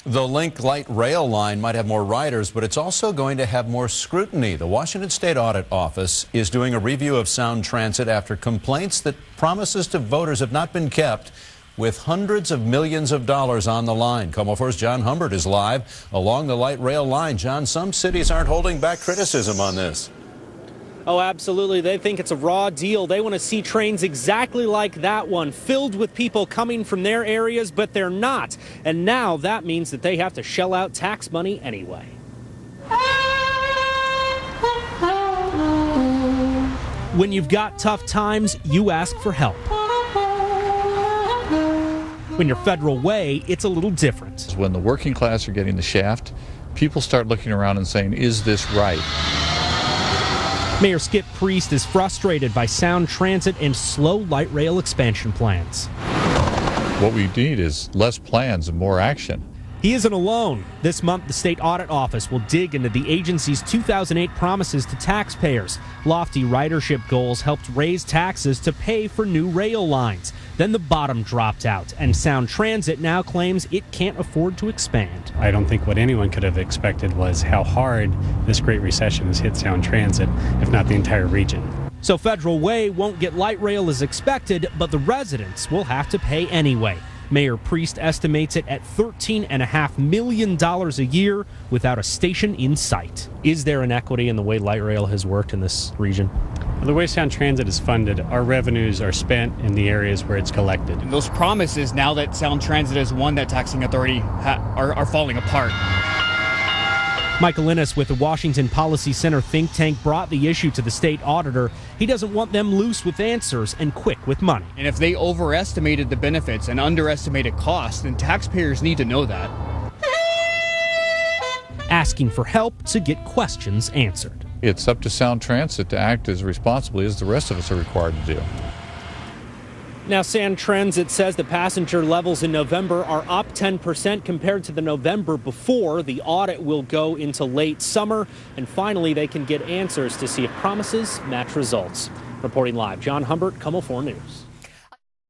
The Link Light Rail line might have more riders, but it's also going to have more scrutiny. The Washington State Audit Office is doing a review of Sound Transit after complaints that promises to voters have not been kept, with hundreds of millions of dollars on the line. KOMO 4's John Humbert is live along the light rail line. John, some cities aren't holding back criticism on this. Oh, absolutely. They think it's a raw deal. They want to see trains exactly like that one, filled with people coming from their areas, but they're not. And now that means that they have to shell out tax money anyway. When you've got tough times, you ask for help. When you're federal way, it's a little different. When the working class are getting the shaft, people start looking around and saying, is this right? Mayor Skip Priest is frustrated by Sound Transit and slow light rail expansion plans. What we need is less plans and more action. He isn't alone. This month, the State Audit Office will dig into the agency's 2008 promises to taxpayers. Lofty ridership goals helped raise taxes to pay for new rail lines. Then the bottom dropped out, and Sound Transit now claims it can't afford to expand. I don't think what anyone could have expected was how hard this Great Recession has hit Sound Transit, if not the entire region. So Federal Way won't get light rail as expected, but the residents will have to pay anyway. Mayor Priest estimates it at $13.5 million a year without a station in sight. Is there inequity in the way light rail has worked in this region? The way Sound Transit is funded, our revenues are spent in the areas where it's collected. And those promises, now that Sound Transit has won that taxing authority, are falling apart. Michael Ennis with the Washington Policy Center think tank brought the issue to the state auditor. He doesn't want them loose with answers and quick with money. And if they overestimated the benefits and underestimated costs, then taxpayers need to know that. Asking for help to get questions answered. It's up to Sound Transit to act as responsibly as the rest of us are required to do. Now, Sound Transit says the passenger levels in November are up 10% compared to the November before. The audit will go into late summer, and finally they can get answers to see if promises match results. Reporting live, John Humbert, KOMO 4 News.